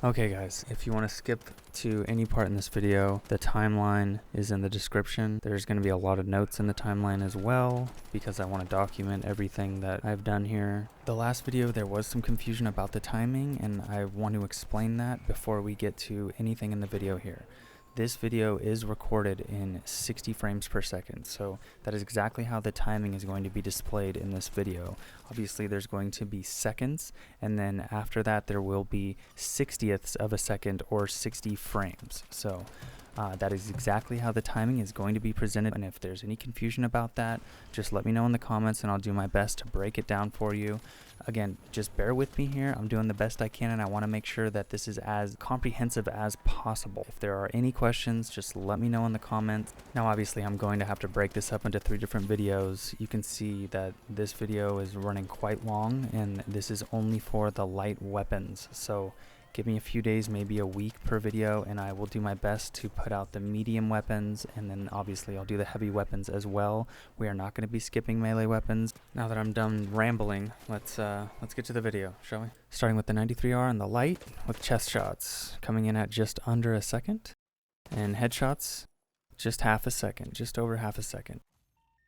Okay guys, if you want to skip to any part in this video, the timeline is in the description. There's going to be a lot of notes in the timeline as well, because I want to document everything that I've done here. The last video there was some confusion about the timing, and I want to explain that before we get to anything in the video here. This video is recorded in 60 frames per second, so that is exactly how the timing is going to be displayed in this video. Obviously there's going to be seconds, and then after that there will be 60ths of a second or 60 frames. So that is exactly how the timing is going to be presented, and if there's any confusion about that, just let me know in the comments and I'll do my best to break it down for you. Again, just bear with me here. I'm doing the best I can, and I want to make sure that this is as comprehensive as possible. If there are any questions, just let me know in the comments. Now obviously I'm going to have to break this up into 3 different videos. You can see that this video is running quite long, and this is only for the light weapons. So give me a few days, maybe a week per video, and I will do my best to put out the medium weapons, and then obviously I'll do the heavy weapons as well. We are not going to be skipping melee weapons. Now that I'm done rambling, let's get to the video, shall we? Starting with the 93R on the light, with chest shots coming in at just under a second, and headshots just half a second, just over half a second.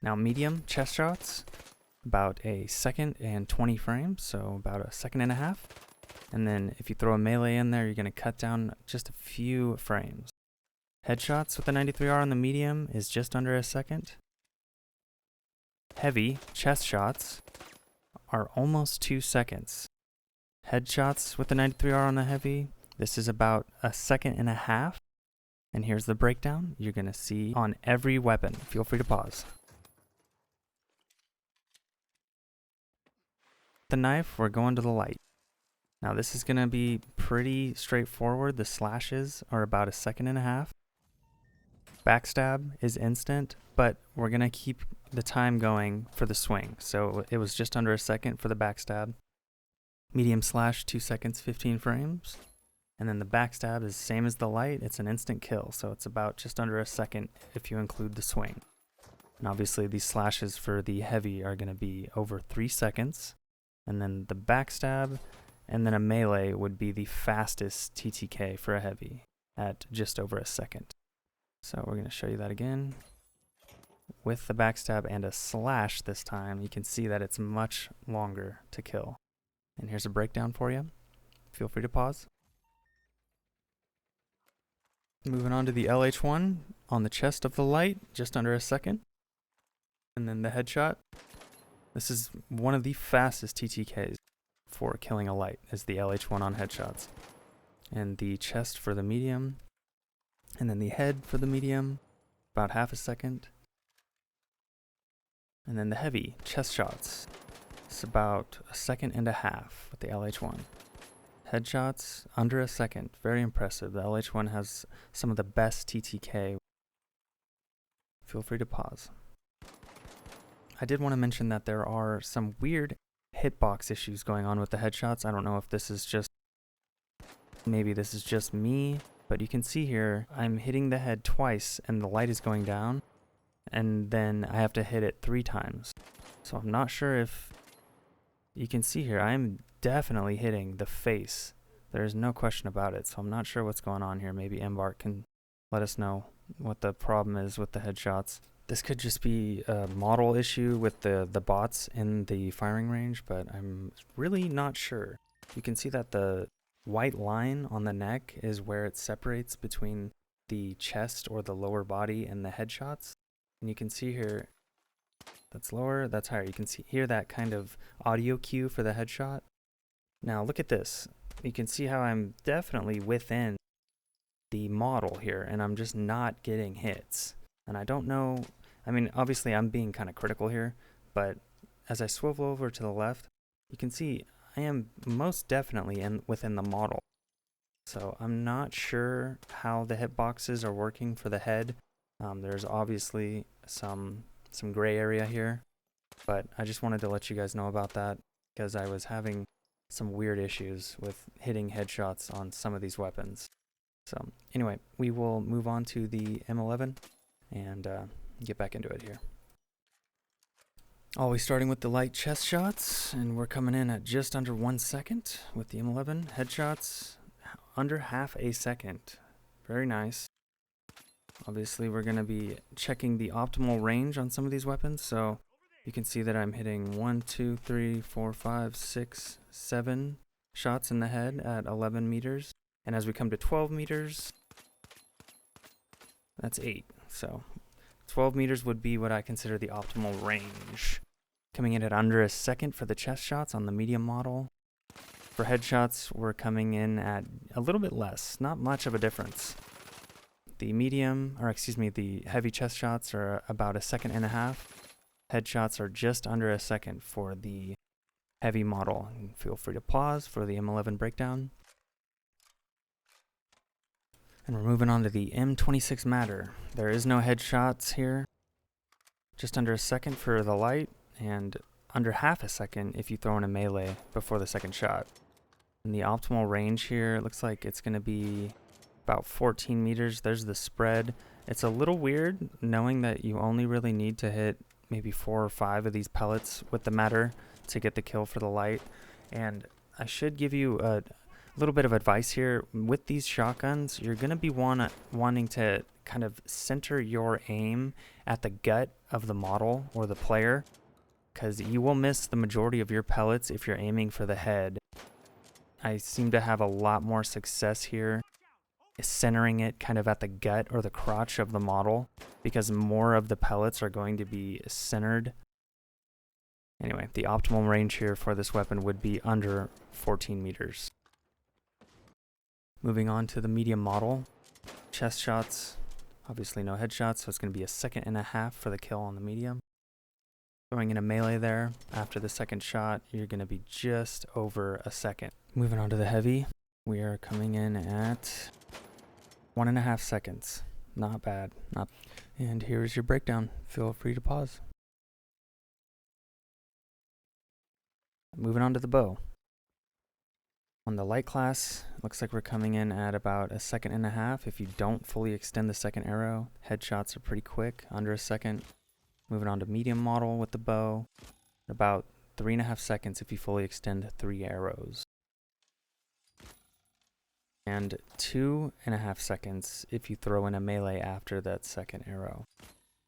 Now medium chest shots, about a second and 20 frames, so about a second and a half. And then if you throw a melee in there, you're going to cut down just a few frames. Headshots with the 93R on the medium is just under a second. Heavy chest shots are almost 2 seconds. Headshots with the 93R on the heavy, this is about a second and a half. And here's the breakdown you're going to see on every weapon. Feel free to pause. The knife, we're going to the light. Now this is going to be pretty straightforward. The slashes are about a second and a half. Backstab is instant, but we're going to keep the time going for the swing. So it was just under a second for the backstab. Medium slash, 2 seconds, 15 frames. And then the backstab is same as the light. It's an instant kill, so it's about just under a second if you include the swing. And obviously these slashes for the heavy are going to be over 3 seconds. And then the backstab and then a melee would be the fastest TTK for a heavy at just over a second. So we're going to show you that again. With the backstab and a slash this time, you can see that it's much longer to kill. And here's a breakdown for you. Feel free to pause. Moving on to the LH1 on the chest of the light, just under a second. And then the headshot. This is one of the fastest TTKs for killing a light, is the LH1 on headshots. And the chest for the medium, and then the head for the medium, about half a second. And then the heavy chest shots, it's about a second and a half with the LH1. Headshots under a second, very impressive. The LH1 has some of the best TTK. Feel free to pause. I did want to mention that there are some weird hitbox issues going on with the headshots. I don't know if this is just, maybe this is just me, but you can see here I'm hitting the head twice and the light is going down, and then I have to hit it 3 times. So I'm not sure if you can see here, I'm definitely hitting the face. There's no question about it, so I'm not sure what's going on here. Maybe Embark can let us know what the problem is with the headshots. This could just be a model issue with the bots in the firing range, but I'm really not sure. You can see that the white line on the neck is where it separates between the chest or the lower body and the headshots. And you can see here, that's lower, that's higher. You can hear that kind of audio cue for the headshot. Now look at this. You can see how I'm definitely within the model here, and I'm just not getting hits. And I don't know, I mean, obviously I'm being kind of critical here, but as I swivel over to the left, you can see I am most definitely within the model. So I'm not sure how the hitboxes are working for the head. There's obviously some gray area here, but I just wanted to let you guys know about that because I was having some weird issues with hitting headshots on some of these weapons. So anyway, we will move on to the M11 and get back into it here. Always starting with the light chest shots, and we're coming in at just under 1 second with the M11. Headshots under half a second. Very nice. Obviously, we're going to be checking the optimal range on some of these weapons, so you can see that I'm hitting 1, 2, 3, 4, 5, 6, 7 shots in the head at 11 meters. And as we come to 12 meters, that's 8. So 12 meters would be what I consider the optimal range. Coming in at under a second for the chest shots on the medium model. For headshots, we're coming in at a little bit less, not much of a difference. The the heavy chest shots are about a second and a half. Headshots are just under a second for the heavy model. And feel free to pause for the M11 breakdown. And we're moving on to the M26 Matter. There is no headshots here. Just under a second for the light, and under half a second if you throw in a melee before the second shot. And the optimal range here, it looks like it's going to be about 14 meters. There's the spread. It's a little weird knowing that you only really need to hit maybe 4 or 5 of these pellets with the Matter to get the kill for the light. And I should give you a little bit of advice here. With these shotguns, you're going to be wanting to kind of center your aim at the gut of the model or the player, because you will miss the majority of your pellets if you're aiming for the head. I seem to have a lot more success here centering it kind of at the gut or the crotch of the model, because more of the pellets are going to be centered. Anyway, the optimal range here for this weapon would be under 14 meters. Moving on to the medium model. Chest shots, obviously no headshots, so it's going to be a second and a half for the kill on the medium. Throwing in a melee there, after the second shot, you're going to be just over a second. Moving on to the heavy, we are coming in at 1.5 seconds. Not bad. And here's your breakdown. Feel free to pause. Moving on to the bow. On the light class, it looks like we're coming in at about a second and a half if you don't fully extend the second arrow. Headshots are pretty quick, under a second. Moving on to medium model with the bow, about 3.5 seconds if you fully extend 3 arrows. And 2.5 seconds if you throw in a melee after that second arrow.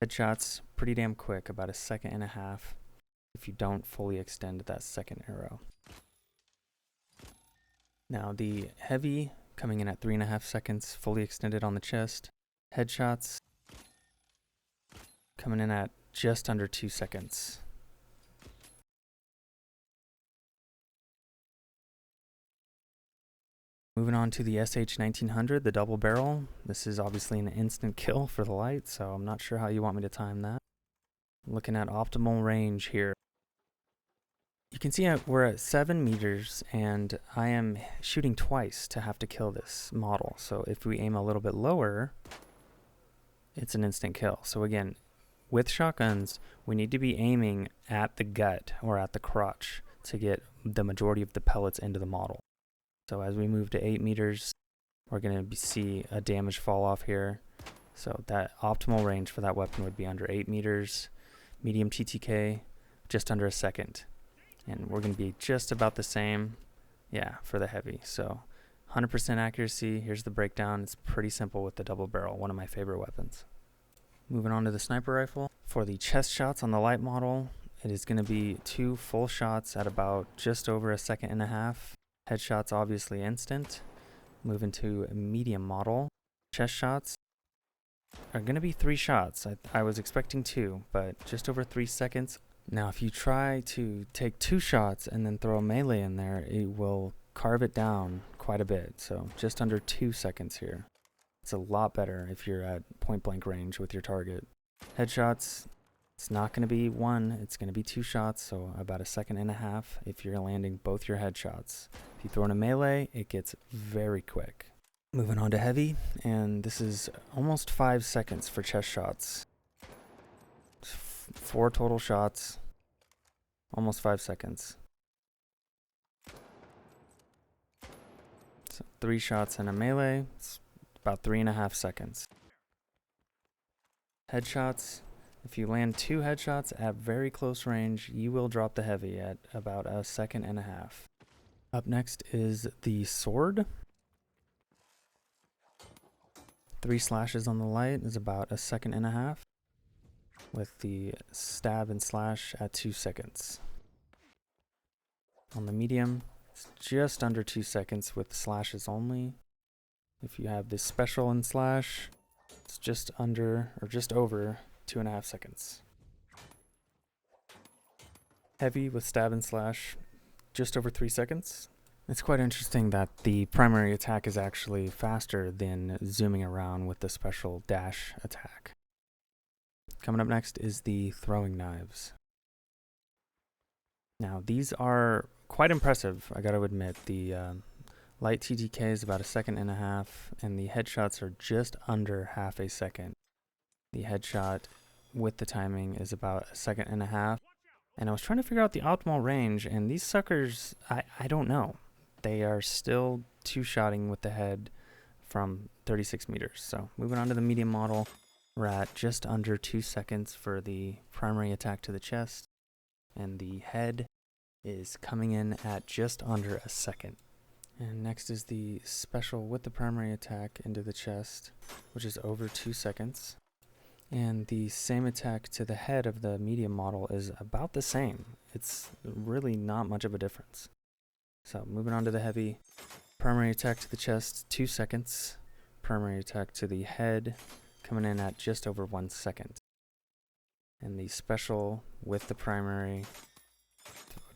Headshots, pretty damn quick, about a second and a half if you don't fully extend that second arrow. Now the heavy coming in at 3.5 seconds, fully extended on the chest. Headshots coming in at just under 2 seconds. Moving on to the SH-1900, the double barrel. This is obviously an instant kill for the light, so I'm not sure how you want me to time that. Looking at optimal range here. You can see we're at 7 meters, and I am shooting twice to have to kill this model. So if we aim a little bit lower, it's an instant kill. So again, with shotguns, we need to be aiming at the gut or at the crotch to get the majority of the pellets into the model. So as we move to 8 meters, we're going to see a damage fall off here. So that optimal range for that weapon would be under 8 meters. Medium TTK, just under a second. And we're going to be just about the same, for the heavy. So 100% accuracy. Here's the breakdown. It's pretty simple with the double barrel, one of my favorite weapons. Moving on to the sniper rifle. For the chest shots on the light model, it is going to be 2 full shots at about just over a second and a half. Headshots obviously instant. Moving to a medium model. Chest shots are going to be 3 shots. I was expecting 2, but just over 3 seconds. Now if you try to take 2 shots and then throw a melee in there, it will carve it down quite a bit. So just under 2 seconds here. It's a lot better if you're at point blank range with your target. Headshots, it's not going to be 1, it's going to be 2 shots, so about a second and a half if you're landing both your headshots. If you throw in a melee, it gets very quick. Moving on to heavy, and this is almost 5 seconds for chest shots. 4 total shots, almost 5 seconds. So 3 shots in a melee, it's about 3.5 seconds. Headshots, if you land 2 headshots at very close range, you will drop the heavy at about a second and a half. Up next is the sword. 3 slashes on the light is about 1.5 seconds, with the stab and slash at 2 seconds. On the medium, it's just under 2 seconds with slashes only. If you have this special and slash, it's just under or just over 2.5 seconds. Heavy with stab and slash, just over 3 seconds. It's quite interesting that the primary attack is actually faster than zooming around with the special dash attack. Coming up next is the throwing knives. Now these are quite impressive, I gotta admit. The light TTK is about 1.5 seconds, and the headshots are just under 0.5 seconds. The headshot with the timing is about 1.5 seconds. And I was trying to figure out the optimal range, and these suckers, I don't know. They are still two-shotting with the head from 36 meters. So moving on to the medium model, we're at just under 2 seconds for the primary attack to the chest, and the head is coming in at just under 1 second. And next is the special with the primary attack into the chest, which is over 2 seconds. And the same attack to the head of the medium model is about the same. It's really not much of a difference. So moving on to the heavy, primary attack to the chest, 2 seconds. Primary attack to the head coming in at just over 1 second. And the special with the primary,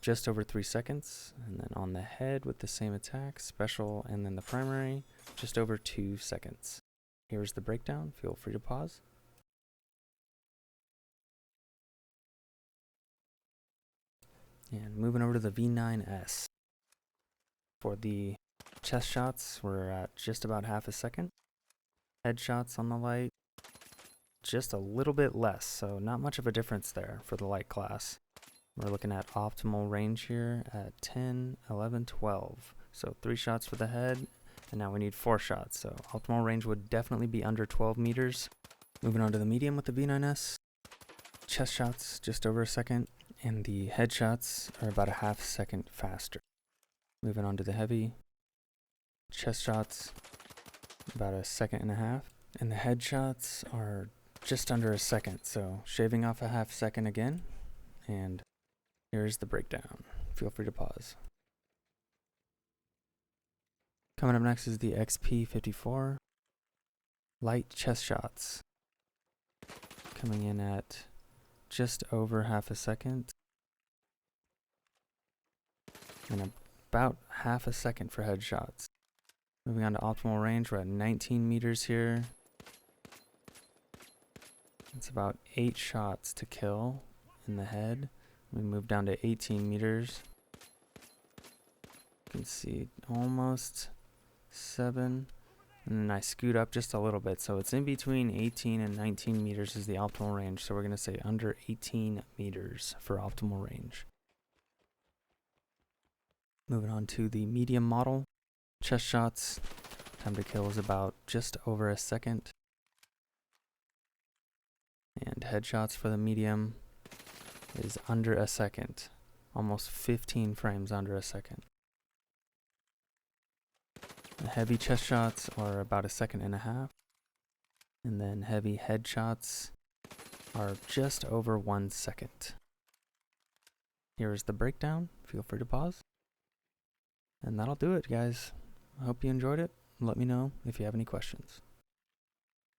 just over 3 seconds. And then on the head with the same attack, special, and then the primary, just over 2 seconds. Here's the breakdown. Feel free to pause. And moving over to the V9S. For the chest shots, we're at just about 0.5 seconds. Headshots on the light, just a little bit less, so not much of a difference there for the light class. We're looking at optimal range here at 10, 11, 12. So 3 shots for the head, and now we need 4 shots. So optimal range would definitely be under 12 meters. Moving on to the medium with the V9S. Chest shots, just over 1 second, and the headshots are about 0.5 second faster. Moving on to the heavy. Chest shots, about 1.5 seconds, and the headshots are just under 1 second, so shaving off 0.5 second again, and here's the breakdown. Feel free to pause. Coming up next is the XP54. Light chest shots, coming in at just over 0.5 second, and about 0.5 second for headshots. Moving on to optimal range, we're at 19 meters here. It's about 8 shots to kill in the head. We move down to 18 meters. You can see almost 7. And then I scoot up just a little bit. So it's in between 18 and 19 meters is the optimal range. So we're going to say under 18 meters for optimal range. Moving on to the medium model. Chest shots, time to kill is about just over 1 second. And headshots for the medium is under 1 second, almost 15 frames under 1 second. The heavy chest shots are about 1.5 seconds, and then heavy headshots are just over 1 second. Here is the breakdown. Feel free to pause. And that'll do it, guys. I hope you enjoyed it. Let me know if you have any questions.